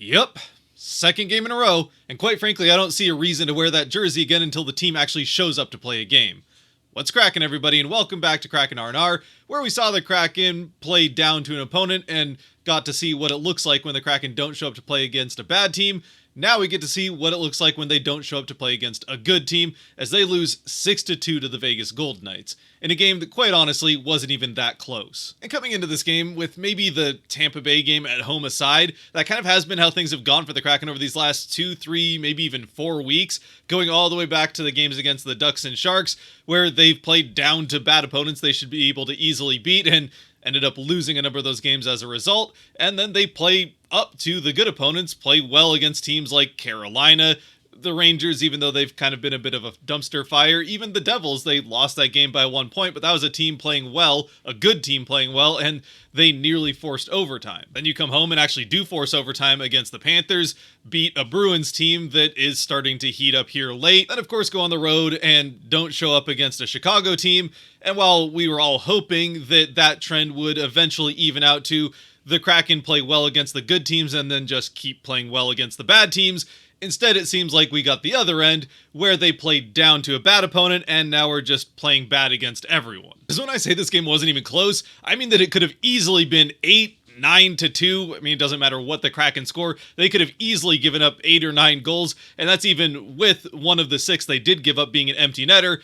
Yep, second game in a row, and quite frankly, I don't see a reason to wear that jersey again until the team actually shows up to play a game. What's cracking, everybody, and welcome back to Kraken R&R, where we saw the Kraken play down to an opponent and got to see what it looks like when the Kraken don't show up to play against a bad team. Now we get to see what it looks like when they don't show up to play against a good team, as they lose 6-2 to the Vegas Golden Knights, in a game that quite honestly wasn't even that close. And coming into this game, with maybe the Tampa Bay game at home aside, that kind of has been how things have gone for the Kraken over these last 2, 3, maybe even 4 weeks, going all the way back to the games against the Ducks and Sharks, where they've played down to bad opponents they should be able to easily beat, and ended up losing a number of those games as a result, and then they play up to the good opponents, play well against teams like Carolina, the Rangers, even though they've kind of been a bit of a dumpster fire, even the Devils, they lost that game by 1 point, but that was a team playing well, a good team playing well, and they nearly forced overtime. Then you come home and actually do force overtime against the Panthers, beat a Bruins team that is starting to heat up here late, then of course go on the road and don't show up against a Chicago team, and while we were all hoping that that trend would eventually even out to the Kraken play well against the good teams and then just keep playing well against the bad teams, instead, it seems like we got the other end, where they played down to a bad opponent, and now we're just playing bad against everyone. Because when I say this game wasn't even close, I mean that it could have easily been 8-9-2. I mean, it doesn't matter what the Kraken score. They could have easily given up 8 or 9 goals, and that's even with one of the 6 they did give up being an empty netter.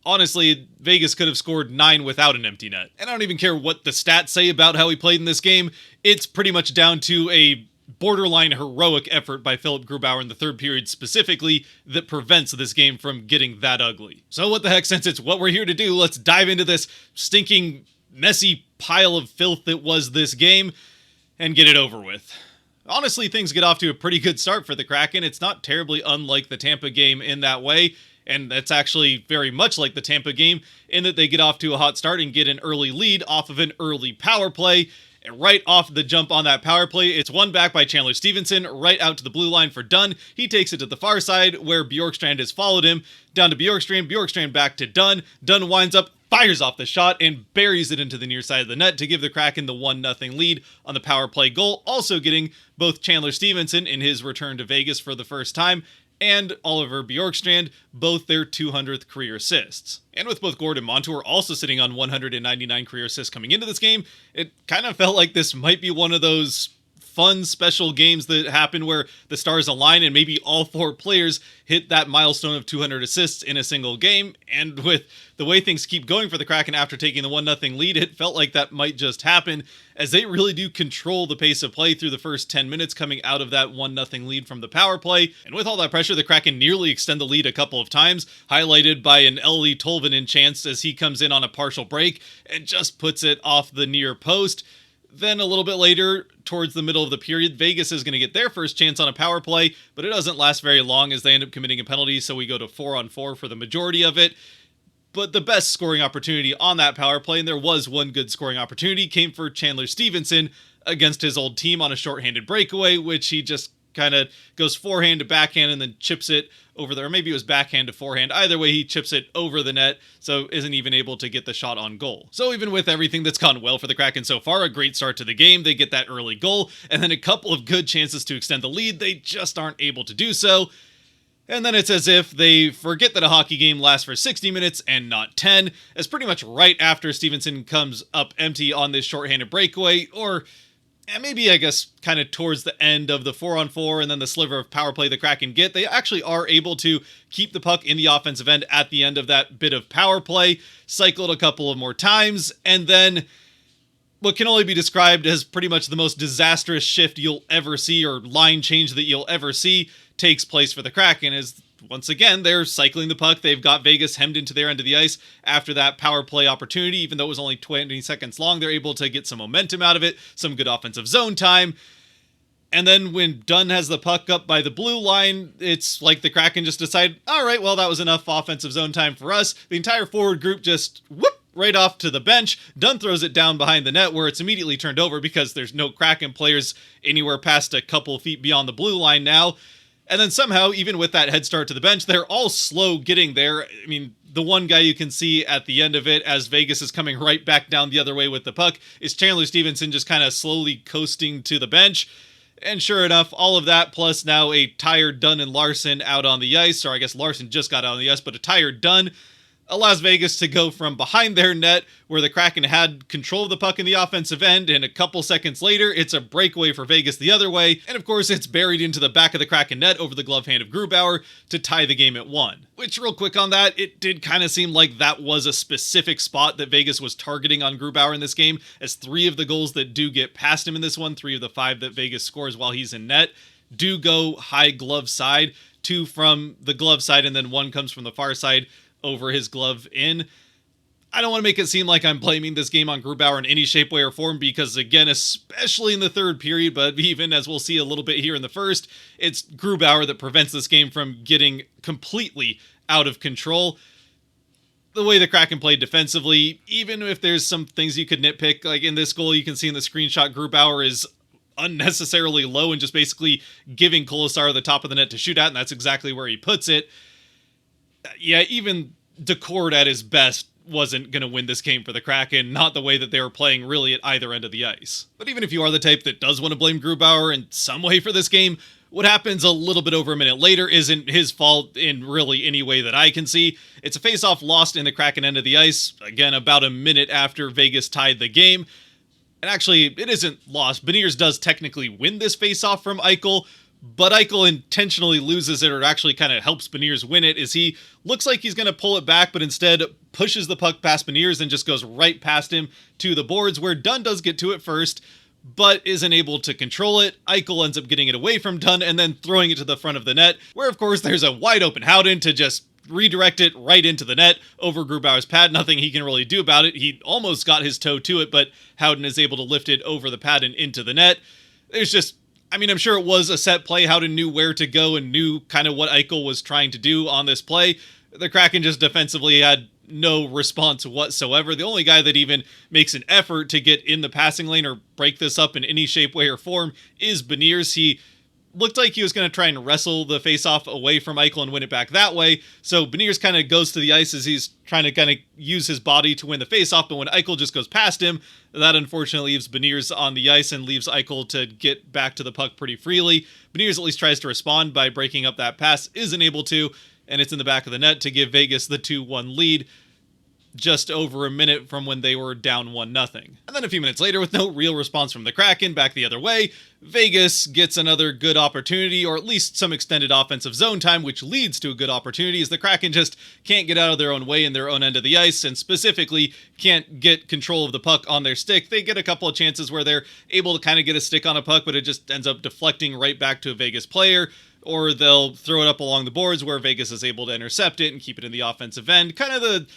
Honestly, Vegas could have scored 9 without an empty net. And I don't even care what the stats say about how he played in this game. It's pretty much down to a borderline heroic effort by Philip Grubauer in the third period specifically that prevents this game from getting that ugly. So what the heck, since it's what we're here to do, let's dive into this stinking, messy pile of filth that was this game and get it over with. Honestly, things get off to a pretty good start for the Kraken. It's not terribly unlike the Tampa game in that way, and that's actually very much like the Tampa game in that they get off to a hot start and get an early lead off of an early power play. And right off the jump on that power play, it's won back by Chandler Stevenson, right out to the blue line for Dunn. He takes it to the far side, where Bjorkstrand has followed him, down to Bjorkstrand, Bjorkstrand back to Dunn. Dunn winds up, fires off the shot, and buries it into the near side of the net to give the Kraken the 1-0 lead on the power play goal, also getting both Chandler Stevenson in his return to Vegas for the first time, and Oliver Bjorkstrand, both their 200th career assists. And with both Gord and Montour also sitting on 199 career assists coming into this game, it kind of felt like this might be one of those fun special games that happen where the stars align and maybe all 4 players hit that milestone of 200 assists in a single game. And with the way things keep going for the Kraken after taking the 1-0 lead, it felt like that might just happen, as they really do control the pace of play through the first 10 minutes coming out of that 1-0 lead from the power play. And with all that pressure, the Kraken nearly extend the lead a couple of times, highlighted by an Ellie Tolvanen chance as he comes in on a partial break and just puts it off the near post. Then a little bit later, towards the middle of the period, Vegas is going to get their first chance on a power play, but it doesn't last very long as they end up committing a penalty, so we go to 4-on-4 for the majority of it. But the best scoring opportunity on that power play, and there was one good scoring opportunity, came for Chandler Stevenson against his old team on a shorthanded breakaway, which he just kind of goes forehand to backhand and then chips it over there. Or maybe it was backhand to forehand. Either way, he chips it over the net, so isn't even able to get the shot on goal. So even with everything that's gone well for the Kraken so far, a great start to the game, they get that early goal, and then a couple of good chances to extend the lead, they just aren't able to do so. And then it's as if they forget that a hockey game lasts for 60 minutes and not 10, as pretty much right after Stevenson comes up empty on this shorthanded breakaway, or maybe, I guess, kind of towards the end of the 4-on-4 and then the sliver of power play the Kraken get, they actually are able to keep the puck in the offensive end at the end of that bit of power play, cycled a couple of more times, and then what can only be described as pretty much the most disastrous shift you'll ever see, or line change that you'll ever see, takes place for the Kraken, as once again, they're cycling the puck. They've got Vegas hemmed into their end of the ice after that power play opportunity. Even though it was only 20 seconds long, they're able to get some momentum out of it, some good offensive zone time. And then when Dunn has the puck up by the blue line, it's like the Kraken just decide, all right, well, that was enough offensive zone time for us. The entire forward group just whoop right off to the bench. Dunn throws it down behind the net, where it's immediately turned over because there's no Kraken players anywhere past a couple feet beyond the blue line now. And then somehow, even with that head start to the bench, they're all slow getting there. I mean, the one guy you can see at the end of it, as Vegas is coming right back down the other way with the puck, is Chandler Stevenson just kind of slowly coasting to the bench. And sure enough, all of that plus now a tired Dunn and Larson out on the ice, or I guess Larson just got out on the ice, but a tired Dunn allows Vegas to go from behind their net, where the Kraken had control of the puck in the offensive end, and a couple seconds later, it's a breakaway for Vegas the other way, and of course, it's buried into the back of the Kraken net over the glove hand of Grubauer to tie the game at 1. Which, real quick on that, it did kind of seem like that was a specific spot that Vegas was targeting on Grubauer in this game, as 3 of the goals that do get past him in this one, 3 of the 5 that Vegas scores while he's in net, do go high glove side, 2 from the glove side, and then 1 comes from the far side over his glove in. I don't want to make it seem like I'm blaming this game on Grubauer in any shape, way, or form, because again, especially in the third period, but even as we'll see a little bit here in the first, it's Grubauer that prevents this game from getting completely out of control. The way the Kraken played defensively, even if there's some things you could nitpick, like in this goal, you can see in the screenshot, Grubauer is unnecessarily low and just basically giving Kolesar the top of the net to shoot at, and that's exactly where he puts it. Yeah, even Decord at his best wasn't going to win this game for the Kraken, not the way that they were playing really at either end of the ice. But even if you are the type that does want to blame Grubauer in some way for this game, what happens a little bit over a minute later isn't his fault in really any way that I can see. It's a face-off lost in the Kraken end of the ice, again, about a minute after Vegas tied the game. And actually, it isn't lost. Beniers does technically win this face-off from Eichel, but Eichel intentionally loses it, or actually kind of helps Beniers win it, as he looks like he's going to pull it back, but instead pushes the puck past Beniers and just goes right past him to the boards, where Dunn does get to it first, but isn't able to control it. Eichel ends up getting it away from Dunn and then throwing it to the front of the net, where of course there's a wide open Howden to just redirect it right into the net over Grubauer's pad. Nothing he can really do about it. He almost got his toe to it, but Howden is able to lift it over the pad and into the net. There's just, I mean, I'm sure it was a set play. Howden knew where to go and knew kind of what Eichel was trying to do on this play. The Kraken just defensively had no response whatsoever. The only guy that even makes an effort to get in the passing lane or break this up in any shape, way, or form is Beniers. He looked like he was going to try and wrestle the faceoff away from Eichel and win it back that way. So Beniers kind of goes to the ice as he's trying to kind of use his body to win the faceoff, but when Eichel just goes past him, that unfortunately leaves Beniers on the ice and leaves Eichel to get back to the puck pretty freely. Beniers at least tries to respond by breaking up that pass, isn't able to, and it's in the back of the net to give Vegas the 2-1 lead, just over a minute from when they were down 1-0. And then a few minutes later, with no real response from the Kraken back the other way, Vegas gets another good opportunity, or at least some extended offensive zone time, which leads to a good opportunity, as the Kraken just can't get out of their own way in their own end of the ice, and specifically can't get control of the puck on their stick. They get a couple of chances where they're able to kind of get a stick on a puck, but it just ends up deflecting right back to a Vegas player, or they'll throw it up along the boards where Vegas is able to intercept it and keep it in the offensive end. Kind of the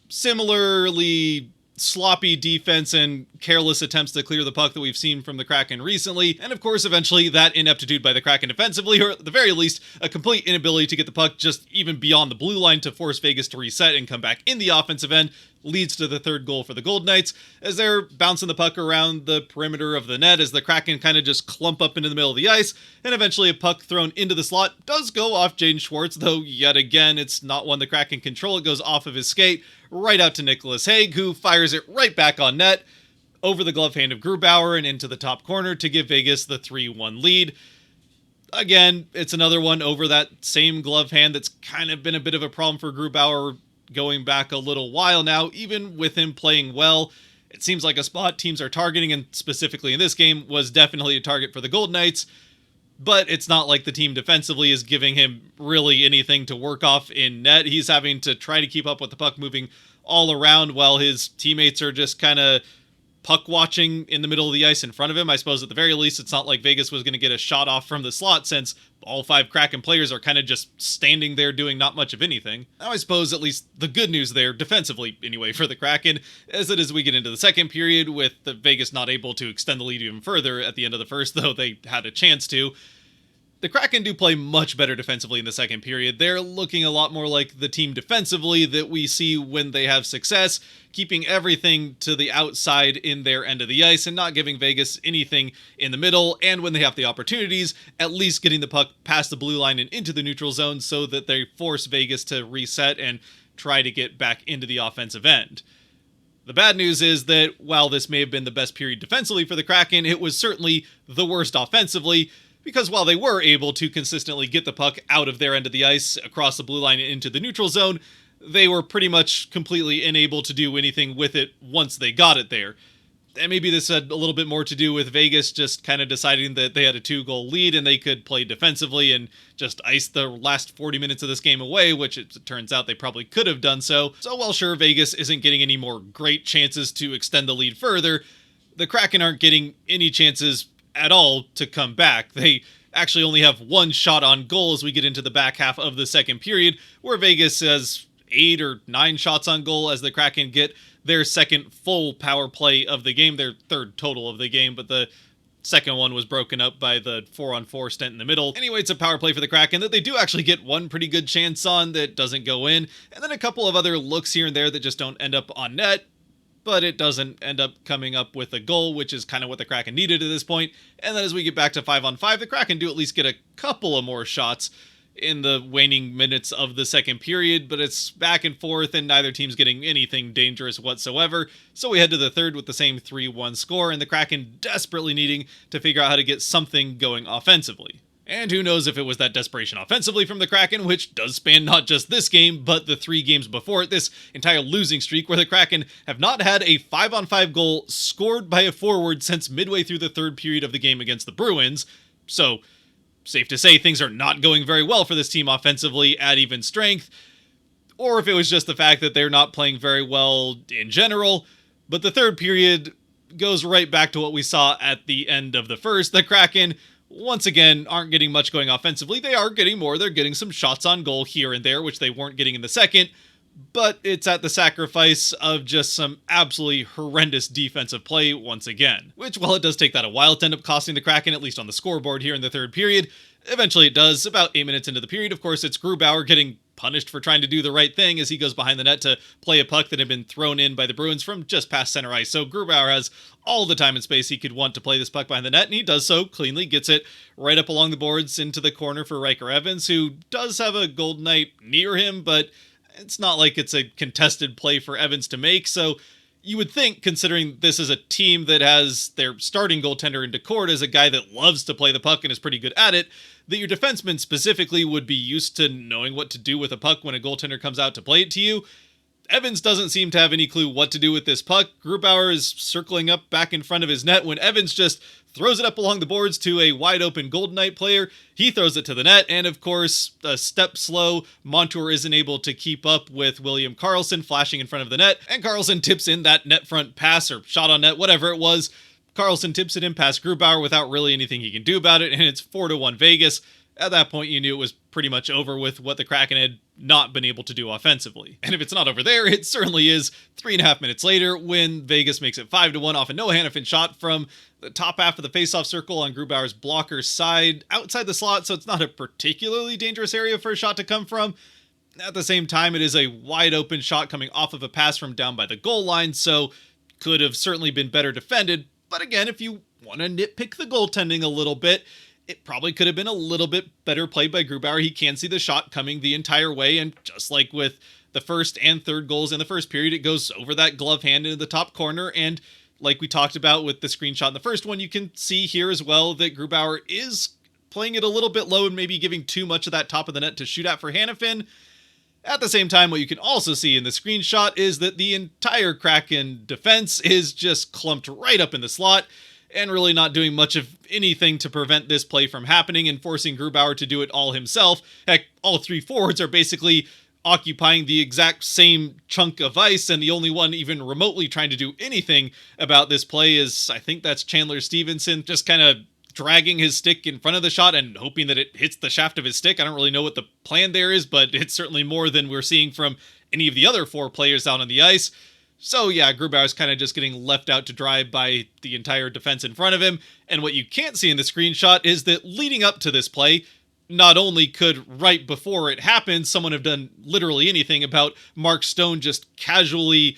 similarly sloppy defense and careless attempts to clear the puck that we've seen from the Kraken recently, and of course eventually that ineptitude by the Kraken defensively, or at the very least a complete inability to get the puck just even beyond the blue line to force Vegas to reset and come back in the offensive end, leads to the third goal for the Golden Knights, as they're bouncing the puck around the perimeter of the net as the Kraken kind of just clump up into the middle of the ice, and eventually a puck thrown into the slot does go off Jaden Schwartz, though yet again it's not one the Kraken control. It goes off of his skate right out to Nicholas Hague, who fires it right back on net over the glove hand of Grubauer and into the top corner to give Vegas the 3-1 lead. Again, it's another one over that same glove hand that's kind of been a bit of a problem for Grubauer going back a little while now. Even with him playing well, it seems like a spot teams are targeting, and specifically in this game was definitely a target for the Golden Knights, but it's not like the team defensively is giving him really anything to work off in net. He's having to try to keep up with the puck moving all around while his teammates are just kind of puck watching in the middle of the ice in front of him. I suppose at the very least it's not like Vegas was going to get a shot off from the slot, since all 5 Kraken players are kind of just standing there doing not much of anything. Now I suppose at least the good news there, defensively anyway, for the Kraken, is that as we get into the second period, with the Vegas not able to extend the lead even further at the end of the first, though they had a chance to, the Kraken do play much better defensively in the second period. They're looking a lot more like the team defensively that we see when they have success, keeping everything to the outside in their end of the ice and not giving Vegas anything in the middle, and when they have the opportunities, at least getting the puck past the blue line and into the neutral zone so that they force Vegas to reset and try to get back into the offensive end. The bad news is that while this may have been the best period defensively for the Kraken, it was certainly the worst offensively, because while they were able to consistently get the puck out of their end of the ice across the blue line and into the neutral zone, they were pretty much completely unable to do anything with it once they got it there. And maybe this had a little bit more to do with Vegas just kind of deciding that they had a 2-goal lead and they could play defensively and just ice the last 40 minutes of this game away, which it turns out they probably could have done so. So while sure, Vegas isn't getting any more great chances to extend the lead further, the Kraken aren't getting any chances at all to come back. They actually only have one shot on goal as we get into the back half of the second period, where Vegas has 8 or 9 shots on goal as the Kraken get their second full power play of the game, their third total of the game, but the second one was broken up by the 4-on-4 stint in the middle. Anyway, it's a power play for the Kraken that they do actually get one pretty good chance on that doesn't go in, and then a couple of other looks here and there that just don't end up on net, but it doesn't end up coming up with a goal, which is kind of what the Kraken needed at this point. And then as we get back to 5-on-5, the Kraken do at least get a couple of more shots in the waning minutes of the second period, but it's back and forth and neither team's getting anything dangerous whatsoever. So we head to the third with the same 3-1 score and the Kraken desperately needing to figure out how to get something going offensively. And who knows if it was that desperation offensively from the Kraken, which does span not just this game, but the 3 games before it, this entire losing streak where the Kraken have not had a 5-on-5 goal scored by a forward since midway through the third period of the game against the Bruins. So safe to say things are not going very well for this team offensively at even strength, or if it was just the fact that they're not playing very well in general. But the third period goes right back to what we saw at the end of the first. The Kraken, once again, aren't getting much going offensively. They are getting more. They're getting some shots on goal here and there, which they weren't getting in the second, but it's at the sacrifice of just some absolutely horrendous defensive play once again. Which, while it does take that a while to end up costing the Kraken, at least on the scoreboard here in the third period, eventually it does. About 8 minutes into the period, of course, it's Grubauer getting punished for trying to do the right thing as he goes behind the net to play a puck that had been thrown in by the Bruins from just past center ice. So Grubauer has all the time and space he could want to play this puck behind the net, and he does so cleanly, gets it right up along the boards into the corner for Riker Evans, who does have a Golden Knight near him, but it's not like it's a contested play for Evans to make. So you would think, considering this is a team that has their starting goaltender in Decord as a guy that loves to play the puck and is pretty good at it, that your defenseman specifically would be used to knowing what to do with a puck when a goaltender comes out to play it to you. Evans doesn't seem to have any clue what to do with this puck. Grubauer is circling up back in front of his net when Evans just throws it up along the boards to a wide-open Golden Knight player. He throws it to the net, and of course, a step slow, Montour isn't able to keep up with William Karlsson flashing in front of the net, and Karlsson tips in that net front pass, or shot on net, whatever it was. Karlsson tips it in past Grubauer without really anything he can do about it, and it's 4-1 Vegas. At that point, you knew it was pretty much over with what the Kraken had not been able to do offensively. And if it's not over there, it certainly is 3.5 minutes later when Vegas makes it 5-1 off a Noah Hanifin shot from the top half of the faceoff circle on Grubauer's blocker's side, outside the slot, so it's not a particularly dangerous area for a shot to come from. At the same time, it is a wide open shot coming off of a pass from down by the goal line, so could have certainly been better defended. But again, if you want to nitpick the goaltending a little bit, it probably could have been a little bit better played by Grubauer. He can see the shot coming the entire way, and just like with the first and third goals in the first period, it goes over that glove hand into the top corner, and like we talked about with the screenshot in the first one, you can see here as well that Grubauer is playing it a little bit low and maybe giving too much of that top of the net to shoot at for Hanifin. At the same time, what you can also see in the screenshot is that the entire Kraken defense is just clumped right up in the slot and really not doing much of anything to prevent this play from happening and forcing Grubauer to do it all himself. Heck, all 3 forwards are basically occupying the exact same chunk of ice, and the only one even remotely trying to do anything about this play is, I think that's Chandler Stevenson, just kind of dragging his stick in front of the shot and hoping that it hits the shaft of his stick. I don't really know what the plan there is, but it's certainly more than we're seeing from any of the other 4 players out on the ice. So yeah, Grubauer's kind of just getting left out to dry by the entire defense in front of him. And what you can't see in the screenshot is that leading up to this play, not only could right before it happened, someone have done literally anything about Mark Stone just casually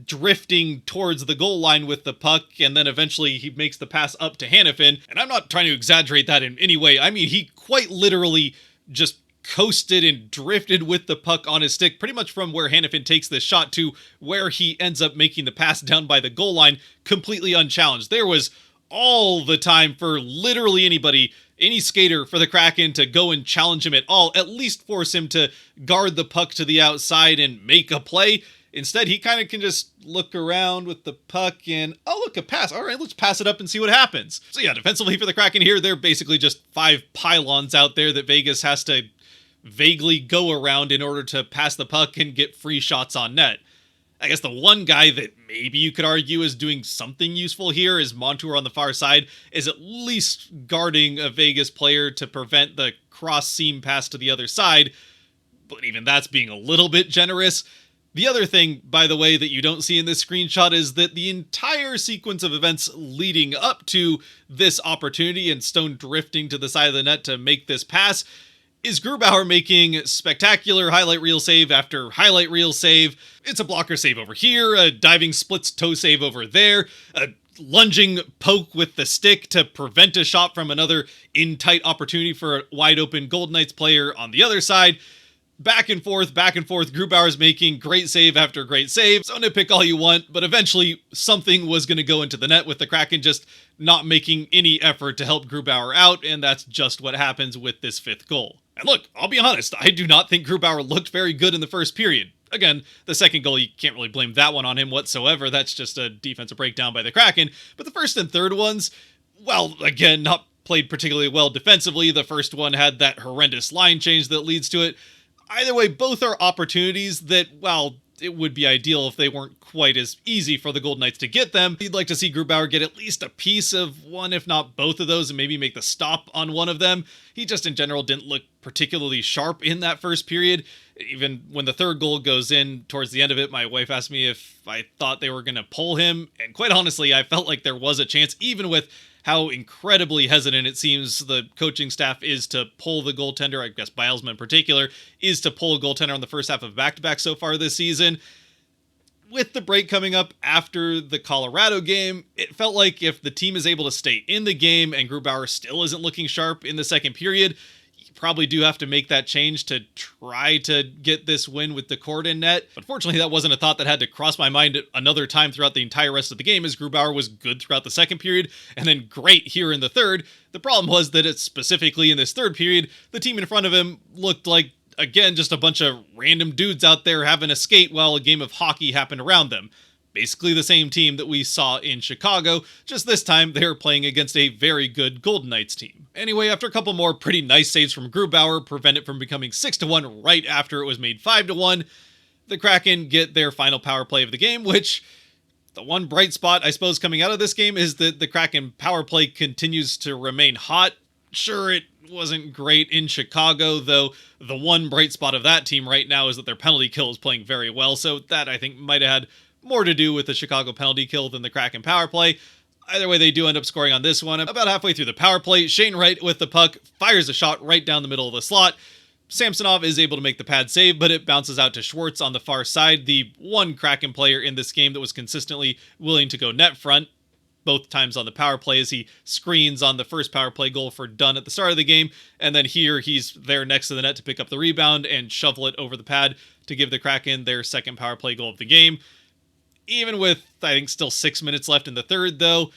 drifting towards the goal line with the puck, and then eventually he makes the pass up to Hanifin. And I'm not trying to exaggerate that in any way. I mean, he quite literally just coasted and drifted with the puck on his stick, pretty much from where Hanifin takes this shot to where he ends up making the pass down by the goal line, completely unchallenged. There was all the time for literally anybody, any skater for the Kraken to go and challenge him at all, at least force him to guard the puck to the outside and make a play. Instead, he kind of can just look around with the puck and, oh, look, a pass. All right, let's pass it up and see what happens. So yeah, defensively for the Kraken here, they're basically just 5 pylons out there that Vegas has to vaguely go around in order to pass the puck and get free shots on net. I guess the one guy that maybe you could argue is doing something useful here is Montour on the far side, is at least guarding a Vegas player to prevent the cross seam pass to the other side, but even that's being a little bit generous. The other thing, by the way, that you don't see in this screenshot is that the entire sequence of events leading up to this opportunity and Stone drifting to the side of the net to make this pass is Grubauer making spectacular highlight reel save after highlight reel save. It's a blocker save over here, a diving splits toe save over there, a lunging poke with the stick to prevent a shot from another in-tight opportunity for a wide-open Golden Knights player on the other side. Back and forth, Grubauer's making great save after great save. So nitpick all you want, but eventually something was going to go into the net with the Kraken just not making any effort to help Grubauer out, and that's just what happens with this 5th goal. And look, I'll be honest, I do not think Grubauer looked very good in the first period. Again, the second goal, you can't really blame that one on him whatsoever. That's just a defensive breakdown by the Kraken. But the first and third ones, well, again, not played particularly well defensively. The first one had that horrendous line change that leads to it. Either way, both are opportunities that, well, it would be ideal if they weren't quite as easy for the Golden Knights to get them. You'd like to see Grubauer get at least a piece of one, if not both of those, and maybe make the stop on one of them. He just in general didn't look particularly sharp in that first period. Even when the third goal goes in towards the end of it, my wife asked me if I thought they were going to pull him. And quite honestly, I felt like there was a chance, even with how incredibly hesitant it seems the coaching staff is to pull the goaltender, I guess Bilesman in particular, is to pull a goaltender on the first half of back-to-back so far this season. With the break coming up after the Colorado game, it felt like if the team is able to stay in the game and Grubauer still isn't looking sharp in the second period, you probably do have to make that change to try to get this win with the Cord in net. Unfortunately, that wasn't a thought that had to cross my mind another time throughout the entire rest of the game, as Grubauer was good throughout the second period and then great here in the third. The problem was that it's specifically in this third period, the team in front of him looked like, again, just a bunch of random dudes out there having a skate while a game of hockey happened around them. Basically the same team that we saw in Chicago, just this time they were playing against a very good Golden Knights team. Anyway, after a couple more pretty nice saves from Grubauer, prevent it from becoming 6-1 right after it was made 5-1, the Kraken get their final power play of the game, which, the one bright spot I suppose coming out of this game is that the Kraken power play continues to remain hot. Sure, it wasn't great in Chicago, though the one bright spot of that team right now is that their penalty kill is playing very well, so that I think might have had more to do with the Chicago penalty kill than the Kraken power play. Either way, they do end up scoring on this one. About halfway through the power play, Shane Wright with the puck fires a shot right down the middle of the slot. Samsonov is able to make the pad save, but it bounces out to Schwartz on the far side, the one Kraken player in this game that was consistently willing to go net front. Both times on the power play as he screens on the first power play goal for Dunn at the start of the game, and then here he's there next to the net to pick up the rebound and shovel it over the pad to give the Kraken their second power play goal of the game. Even with, I think, still 6 minutes left in the third, though,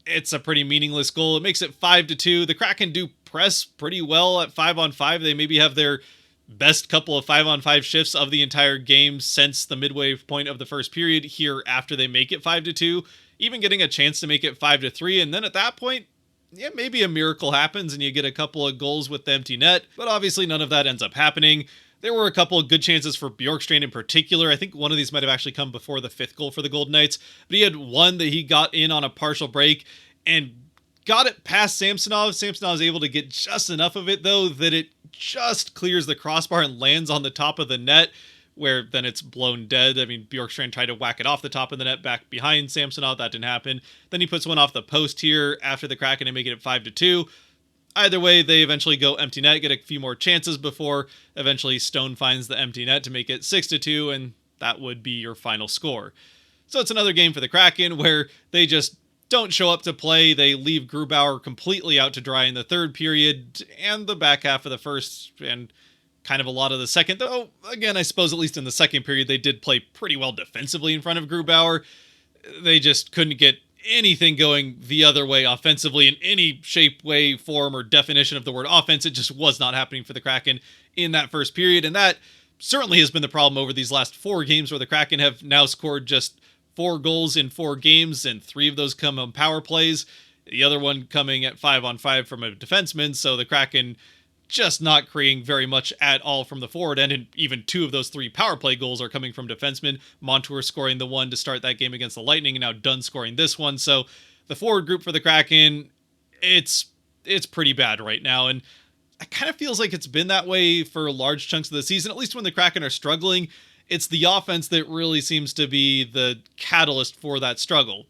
it's a pretty meaningless goal. It makes it 5-2. The Kraken do press pretty well at 5-on-5. They maybe have their best couple of 5-on-5 shifts of the entire game since the midway point of the first period here after they make it 5-2. Even getting a chance to make it 5-3, and then at that point, yeah, maybe a miracle happens and you get a couple of goals with the empty net, but obviously none of that ends up happening. There were a couple of good chances for Bjorkstrand in particular. I think one of these might have actually come before the 5th goal for the Golden Knights, but he had one that he got in on a partial break and got it past Samsonov. Samsonov was able to get just enough of it, though, that it just clears the crossbar and lands on the top of the net, where then it's blown dead. I mean, Bjorkstrand tried to whack it off the top of the net back behind Samsonov. That didn't happen. Then he puts one off the post here after the Kraken and make it 5-2. Either way, they eventually go empty net, get a few more chances before eventually Stone finds the empty net to make it 6-2, and that would be your final score. So it's another game for the Kraken where they just don't show up to play. They leave Grubauer completely out to dry in the third period and the back half of the first, and kind of a lot of the second, though again, I suppose at least in the second period they did play pretty well defensively in front of Grubauer. They just couldn't get anything going the other way offensively in any shape, way, form, or definition of the word offense. It just was not happening for the Kraken in that first period, and that certainly has been the problem over these last 4 games, where the Kraken have now scored just 4 goals in 4 games, and 3 of those come on power plays, the other one coming at 5-on-5 from a defenseman. So the Kraken just not creating very much at all from the forward end, and even 2 of those 3 power play goals are coming from defensemen. Montour scoring the one to start that game against the Lightning, and now Dunn scoring this one. So the forward group for the Kraken, it's pretty bad right now, and it kind of feels like it's been that way for large chunks of the season. At least when the Kraken are struggling, it's the offense that really seems to be the catalyst for that struggle.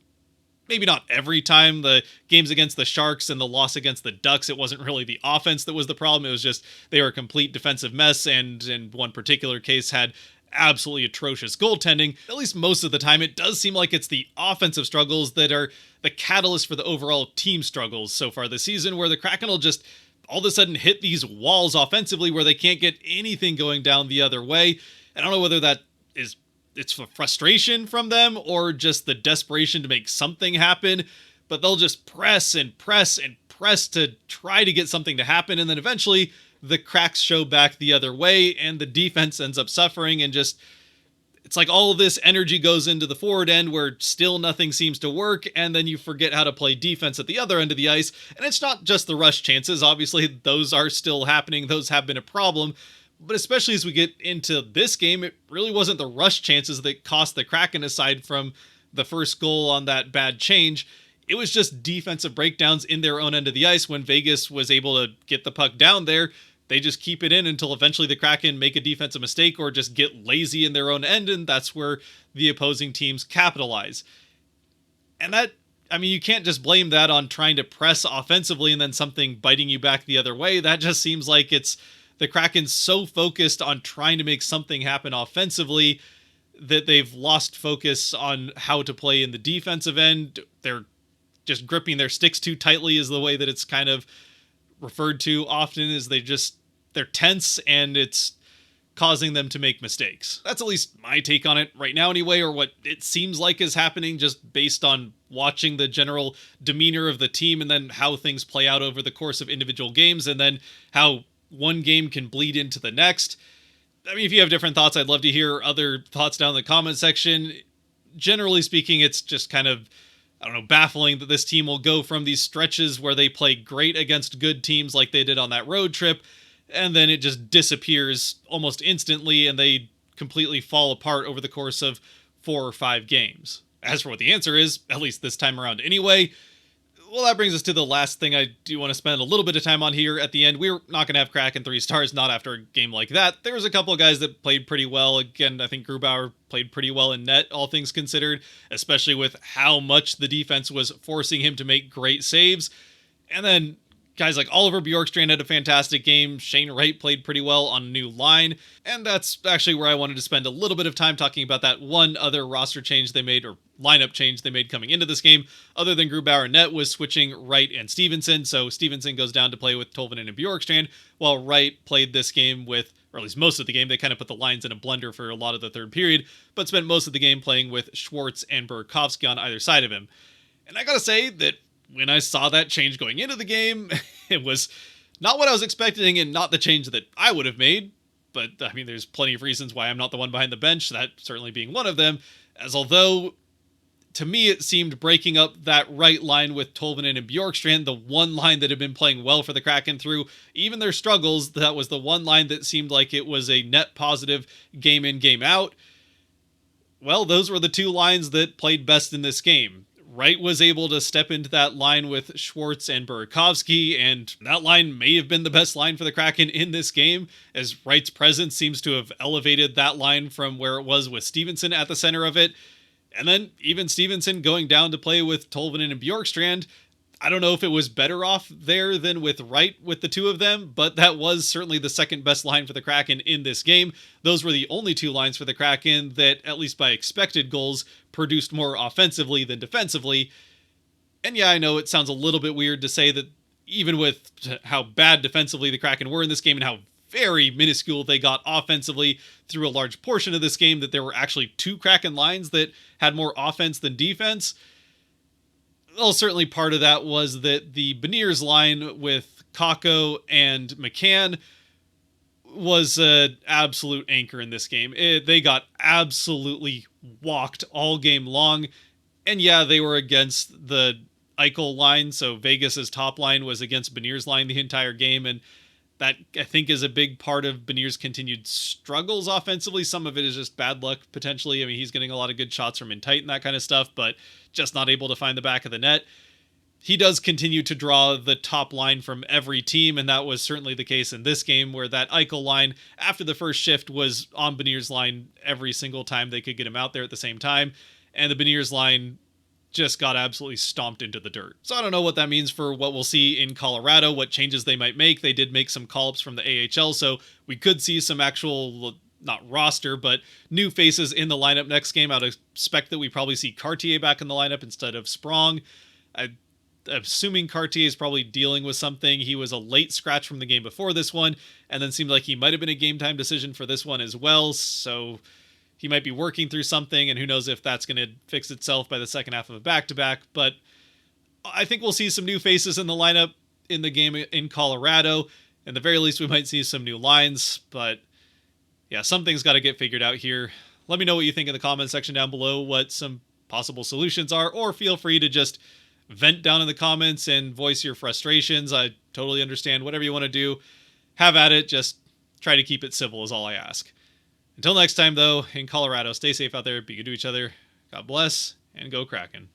Maybe not every time. The games against the Sharks and the loss against the Ducks, it wasn't really the offense that was the problem. It was just they were a complete defensive mess, and in one particular case had absolutely atrocious goaltending. At least most of the time, it does seem like it's the offensive struggles that are the catalyst for the overall team struggles so far this season, where the Kraken will just all of a sudden hit these walls offensively where they can't get anything going down the other way. I don't know whether that is it's frustration from them or just the desperation to make something happen, but they'll just press and press and press to try to get something to happen, and then eventually the cracks show back the other way and the defense ends up suffering, and just it's like all of this energy goes into the forward end where still nothing seems to work, and then you forget how to play defense at the other end of the ice. And it's not just the rush chances. Obviously, those are still happening. Those have been a problem. But especially as we get into this game, it really wasn't the rush chances that cost the Kraken, aside from the first goal on that bad change. It was just defensive breakdowns in their own end of the ice. When Vegas was able to get the puck down there, they just keep it in until eventually the Kraken make a defensive mistake or just get lazy in their own end, and that's where the opposing teams capitalize. And that, I mean, you can't just blame that on trying to press offensively and then something biting you back the other way. That just seems like it's the Kraken so focused on trying to make something happen offensively that they've lost focus on how to play in the defensive end. They're just gripping their sticks too tightly, is the way that it's kind of referred to often, is they're tense, and it's causing them to make mistakes. That's at least my take on it right now anyway, or what it seems like is happening just based on watching the general demeanor of the team and then how things play out over the course of individual games, and then how one game can bleed into the next. I mean, if you have different thoughts, I'd love to hear other thoughts down in the comment section. Generally speaking, it's just kind of, I don't know, baffling that this team will go from these stretches where they play great against good teams like they did on that road trip, and then it just disappears almost instantly and they completely fall apart over the course of 4 or 5 games. As for what the answer is, at least this time around anyway, well, that brings us to the last thing I do want to spend a little bit of time on here at the end. We're not going to have Kraken 3 stars, not after a game like that. There was a couple of guys that played pretty well. Again, I think Grubauer played pretty well in net, all things considered, especially with how much the defense was forcing him to make great saves. And then guys like Oliver Bjorkstrand had a fantastic game. Shane Wright played pretty well on a new line. And that's actually where I wanted to spend a little bit of time talking about that one other roster change they made, or lineup change they made coming into this game, other than Grubauer and net, was switching Wright and Stevenson. So Stevenson goes down to play with Tolvanen and Bjorkstrand, while Wright played this game with, or at least most of the game, they kind of put the lines in a blender for a lot of the third period, but spent most of the game playing with Schwartz and Burakovsky on either side of him. And I gotta say that when I saw that change going into the game, it was not what I was expecting and not the change that I would have made. But, I mean, there's plenty of reasons why I'm not the one behind the bench, that certainly being one of them, as although, to me, it seemed breaking up that right line with Tolvanen and Bjorkstrand, the one line that had been playing well for the Kraken through even their struggles, that was the one line that seemed like it was a net positive game in, game out. Well, those were the 2 lines that played best in this game. Wright was able to step into that line with Schwartz and Burakovsky, and that line may have been the best line for the Kraken in this game, as Wright's presence seems to have elevated that line from where it was with Stevenson at the center of it. And then even Stevenson going down to play with Tolvanen and Bjorkstrand, I don't know if it was better off there than with Wright with the 2 of them, but that was certainly the second best line for the Kraken in this game. Those were the only 2 lines for the Kraken that, at least by expected goals, produced more offensively than defensively. And yeah, I know it sounds a little bit weird to say that even with how bad defensively the Kraken were in this game and how very minuscule they got offensively through a large portion of this game, that there were actually 2 Kraken lines that had more offense than defense. Well, certainly part of that was that the Beniers line with Kakko and McCann was an absolute anchor in this game. They got absolutely walked all game long. And yeah, they were against the Eichel line, so Vegas's top line was against Beniers' line the entire game, and that, I think, is a big part of Beniers' continued struggles offensively. Some of it is just bad luck, potentially. I mean, he's getting a lot of good shots from in tight and that kind of stuff, but just not able to find the back of the net. He does continue to draw the top line from every team, and that was certainly the case in this game, where that Eichel line, after the first shift, was on Beniers' line every single time they could get him out there at the same time, and the Beniers' line just got absolutely stomped into the dirt. So I don't know what that means for what we'll see in Colorado, what changes they might make. They did make some call-ups from the AHL, so we could see some actual, not roster, but new faces in the lineup next game. I'd expect that we probably see Cartier back in the lineup instead of Sprong. I'm assuming Cartier is probably dealing with something. He was a late scratch from the game before this one, and then seemed like he might have been a game-time decision for this one as well, so he might be working through something, and who knows if that's going to fix itself by the second half of a back-to-back. But I think we'll see some new faces in the lineup in the game in Colorado. At the very least, we might see some new lines. But yeah, something's got to get figured out here. Let me know what you think in the comment section down below, what some possible solutions are, or feel free to just vent down in the comments and voice your frustrations. I totally understand. Whatever you want to do, have at it. Just try to keep it civil is all I ask. Until next time, though, in Colorado, stay safe out there, be good to each other, God bless, and go Kraken.